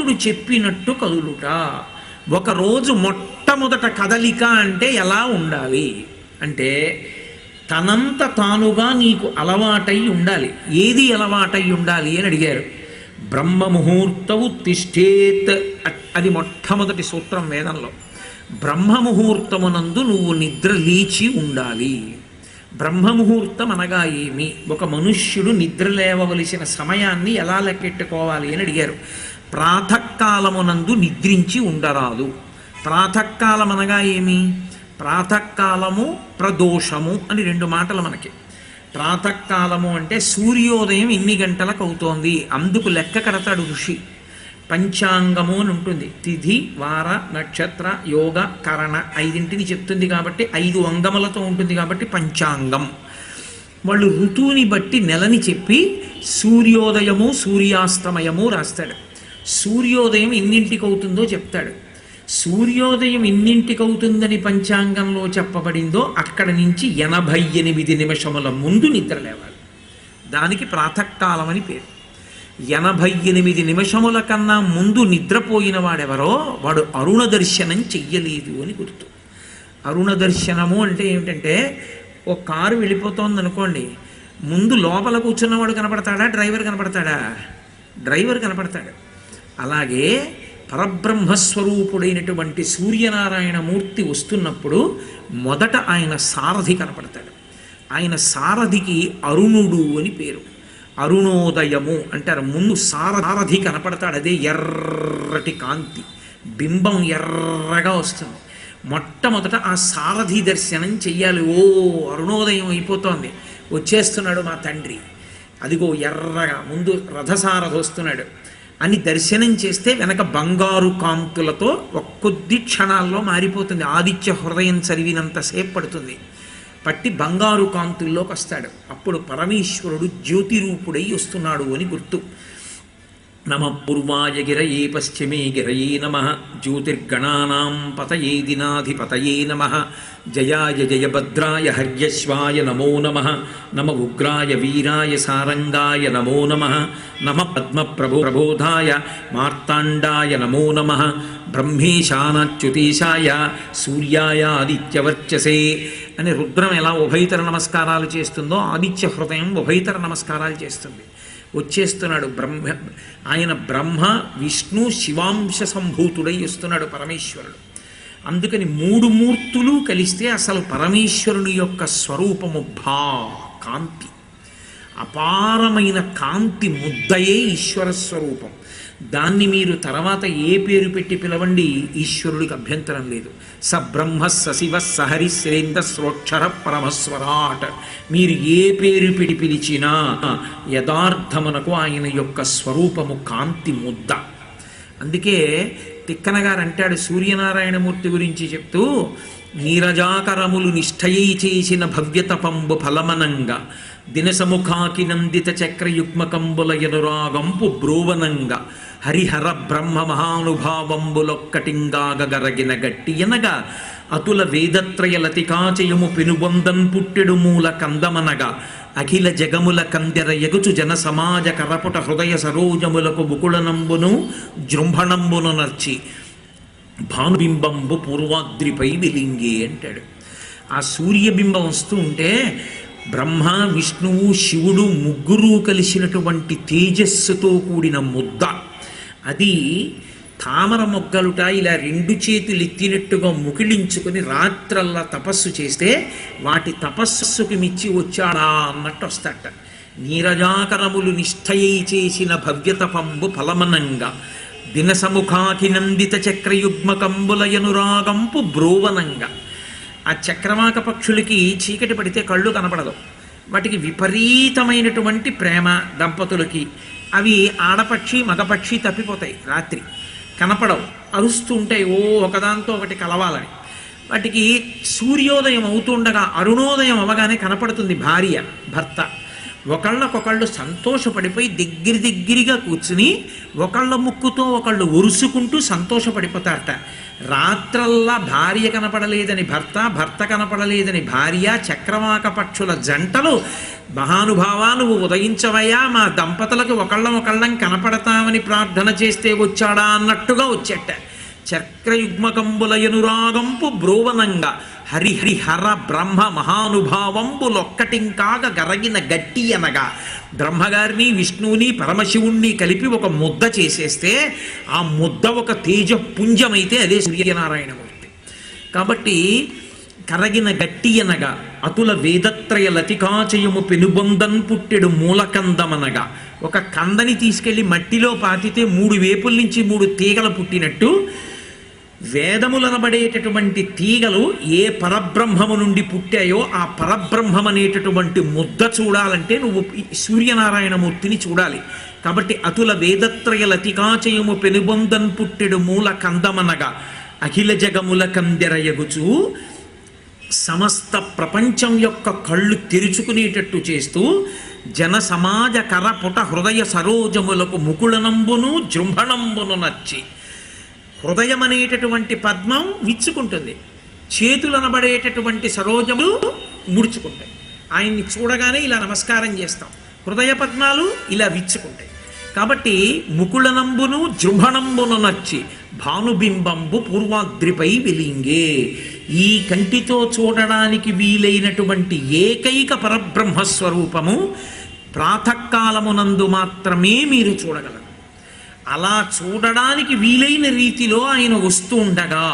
భగవంతుడు చెప్పినట్టు కదులుట. ఒకరోజు మొట్టమొదట కదలిక అంటే ఎలా ఉండాలి అంటే, తనంత తానుగా నీకు అలవాటై ఉండాలి. ఏది అలవాటై ఉండాలి అని అడిగారు. బ్రహ్మముహూర్తవు తిష్టేత్, అది మొట్టమొదటి సూత్రం వేదంలో. బ్రహ్మముహూర్తమునందు నువ్వు నిద్ర లేచి ఉండాలి. బ్రహ్మముహూర్తం అనగా ఏమి? ఒక మనుష్యుడు నిద్ర లేవవలసిన సమయాన్ని ఎలా లెక్కెట్టుకోవాలి అని అడిగారు. ప్రాతకాలమునందు నిద్రించి ఉండరాదు. ప్రాతకాలం అనగా ఏమి? ప్రాతకాలము ప్రదోషము అని రెండు మాటలు మనకి. ప్రాతకాలము అంటే సూర్యోదయం ఎన్ని గంటలకు అవుతోంది అందుకు లెక్క కడతాడు ఋషి. పంచాంగము అని ఉంటుంది. తిథి, వార, నక్షత్ర, యోగ, కరణ ఐదింటిని చెప్తుంది కాబట్టి 5 అంగములతో ఉంటుంది కాబట్టి పంచాంగం. వాళ్ళు ఋతువుని బట్టి నెలని చెప్పి సూర్యోదయము సూర్యాస్తమయము రాస్తాడు. సూర్యోదయం ఎన్నింటికి అవుతుందో చెప్తాడు. సూర్యోదయం ఎన్నింటికి అవుతుందని పంచాంగంలో చెప్పబడిందో అక్కడ నుంచి 88 నిమిషముల ముందు నిద్ర లేవాలి. దానికి ప్రాతకాలం అని పేరు. 88 నిమిషముల కన్నా ముందు నిద్రపోయిన వాడెవరో వాడు అరుణ దర్శనం చెయ్యలేదు అని గుర్తు. అరుణ దర్శనము అంటే ఏమిటంటే, ఓ కారు వెళ్ళిపోతోంది అనుకోండి, ముందు లోపల కూర్చున్నవాడు కనపడతాడా, డ్రైవర్ కనపడతాడా? డ్రైవర్ కనపడతాడు. అలాగే పరబ్రహ్మస్వరూపుడైనటువంటి సూర్యనారాయణ మూర్తి వస్తున్నప్పుడు మొదట ఆయన సారథి కనపడతాడు. ఆయన సారథికి అరుణుడు అని పేరు. అరుణోదయము అంటారు. ముందు సారథి కనపడతాడు. అదే ఎర్రటి కాంతి, బింబం ఎర్రగా వస్తుంది. మొట్టమొదట ఆ సారథి దర్శనం చెయ్యాలి. ఓ అరుణోదయం అయిపోతోంది, వచ్చేస్తున్నాడు మా తండ్రి, అదిగో ఎర్రగా ముందు రథసారథి వస్తున్నాడు అని దర్శనం చేస్తే వెనక బంగారు కాంతులతో కొద్ది క్షణాల్లో మారిపోతుంది. ఆదిత్య హృదయం చదివినంతసేపు పడుతుంది. పట్టి బంగారు కాంతుల్లోకి వస్తాడు. అప్పుడు పరమేశ్వరుడు జ్యోతిరూపుడై వస్తున్నాడు అని గుర్తు. నమ పూర్వాయ గిరయే పశ్చిమే గిరయే నమ, జ్యోతిర్గణానాం పతయే దినాధిపతయే నమ, జయాయ జయభద్రాయ హర్యశ్వాయ నమో నమ, నమ ఉగ్రాయ వీరాయ సారంగాయ నమో నమ, నమ పద్మప్రబోధాయ మార్తాండాయ నమో నమ, బ్రహ్మేశానాచ్యుతీశాయ సూర్యాయ ఆదిత్యవర్చసే అని రుద్రం ఎలా ఉభయతర నమస్కారాలు చేస్తుందో ఆదిత్య హృదయం ఉభయతర నమస్కారాలు చేస్తుంది. వచ్చేస్తున్నాడు ఆయన బ్రహ్మ విష్ణు శివాంశ సంభూతుడై వస్తున్నాడు పరమేశ్వరుడు. అందుకని 3 మూర్తులు కలిస్తే అసలు పరమేశ్వరుని యొక్క స్వరూపము కాంతి, అపారమైన కాంతి ముద్దయే ఈశ్వర స్వరూపం. దాన్ని మీరు తర్వాత ఏ పేరు పెట్టి పిలవండి, ఈశ్వరుడికి అభ్యంతరం లేదు. స బ్రహ్మ సశివ సహరి శ్రేంద శ్రోక్షర పరమస్వరాట్. మీరు ఏ పేరు పెట్టి పిలిచినా యథార్థమునకు ఆయన యొక్క స్వరూపము కాంతి ముద్ద. అందుకే తిక్కన గారు అంటాడు సూర్యనారాయణమూర్తి గురించి చెప్తూ, నీరజాకరములు నిష్ఠయై చేసిన భవ్యతపంబు ఫలమనంగా దినసముఖాకి నందిత చక్రయుగ్మకంబుల ఎనురాగంపు బ్రోవనంగా హరిహర బ్రహ్మ మహానుభావంబులొక్కటింగాగరగిన గట్టి ఎనగా అతుల వేదత్రయ లతికాచయము పెనుబొందన్ పుట్టెడు మూల కందమనగా అఖిల జగముల కందెర ఎగుచు జన సమాజ కరపుట హృదయ సరోజములకు బుకుళనంబును జృంభణంబును నర్చి భానుబింబంబు పూర్వాద్రిపై వెలింగే అంటాడు. ఆ సూర్యబింబం వస్తూ ఉంటే బ్రహ్మ విష్ణువు శివుడు ముగ్గురు కలిసినటువంటి తేజస్సుతో కూడిన ముద్ద. అది తామర మొగ్గలుట ఇలా 2 చేతులు ఎత్తినట్టుగా ముకిళించుకొని రాత్రల్లా తపస్సు చేస్తే వాటి తపస్సుకి మిచ్చి వచ్చాడా అన్నట్టు వస్తాట. నీరజాకరములు నిష్ఠయై చేసిన భవ్యతపంబు ఫలమనంగా దినసముఖాకి నందిత చక్రయుగ్మకంబులయనురాగంపు బ్రోవనంగా. ఆ చక్రవాక పక్షులకి చీకటి పడితే కళ్ళు కనపడదు. వాటికి విపరీతమైనటువంటి ప్రేమ దంపతులకి. అవి ఆడపక్షి మగపక్షి తప్పిపోతాయి, రాత్రి కనపడవు, అరుస్తూ ఉంటాయి ఓ ఒకదాంతో ఒకటి కలవాలని. వాటికి సూర్యోదయం అవుతుండగా అరుణోదయం అవగానే కనపడుతుంది భార్య భర్త. ఒకళ్ళకొకళ్ళు సంతోషపడిపోయి దగ్గరిగా కూర్చుని ఒకళ్ళ ముక్కుతో ఒకళ్ళు ఉరుసుకుంటూ సంతోషపడిపోతారట. రాత్రల్లా భార్య కనపడలేదని భర్త, భర్త కనపడలేదని భార్య, చక్రవాక పక్షుల జంటలు మహానుభావా నువ్వు ఉదయించవయ్యా, మా దంపతులకు ఒకళ్ళం కనపడతామని ప్రార్థన చేస్తే వచ్చాడా అన్నట్టుగా వచ్చేట. చక్రయుగ్మకంబులయనురాగంపు బ్రోవనంగా హరిహర బ్రహ్మ మహానుభావంబులొక్కటింకాగ గరగిన గట్టి అనగా బ్రహ్మగారిని విష్ణువుని పరమశివుణ్ణి కలిపి ఒక ముద్ద చేసేస్తే ఆ ముద్ద ఒక తేజపుంజమైతే అదే సూర్యనారాయణమూర్తి. కాబట్టి కరగిన గట్టి అనగా అతుల వేదత్రయ లతికాచయము పెనుబొందన్ పుట్టెడు మూలకందమనగా, ఒక కందని తీసుకెళ్లి మట్టిలో పాతితే 3 వేపుల నుంచి 3 తీగలు పుట్టినట్టు వేదములనబడేటటువంటి తీగలు ఏ పరబ్రహ్మము నుండి పుట్టాయో ఆ పరబ్రహ్మం అనేటటువంటి ముద్ద చూడాలంటే నువ్వు సూర్యనారాయణమూర్తిని చూడాలి. కాబట్టి అతుల వేదత్రయ లతికాచయము పెనుబొందన్ పుట్టెడు మూల కందమనగా అఖిల జగముల కందెరయగుచు సమస్త ప్రపంచం యొక్క కళ్ళు తెరుచుకునేటట్టు చేస్తూ జన సమాజ కరపుట హృదయ సరోజములకు ముకుళనంబును జృంభణంబును నచ్చి, హృదయం అనేటటువంటి పద్మం విచ్చుకుంటుంది, చేతులు అనబడేటటువంటి సరోజములు ముడుచుకుంటాయి. ఆయన్ని చూడగానే ఇలా నమస్కారం చేస్తాం, హృదయ పద్మాలు ఇలా విచ్చుకుంటాయి. కాబట్టి ముకుళనంబును జృంభణంబును నచ్చి భానుబింబంబు పూర్వాద్రిపై వెలింగే. ఈ కంటితో చూడడానికి వీలైనటువంటి ఏకైక పరబ్రహ్మస్వరూపము ప్రాతకాలమునందు మాత్రమే మీరు చూడగలరు. అలా చూడడానికి వీలైన రీతిలో ఆయన వస్తూ ఉండగా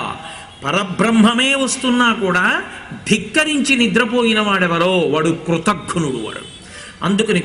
పరబ్రహ్మమే వస్తున్నా కూడా ధిక్కరించి నిద్రపోయిన వాడెవరో వాడు కృతఘ్నుడు. వాడు అందుకని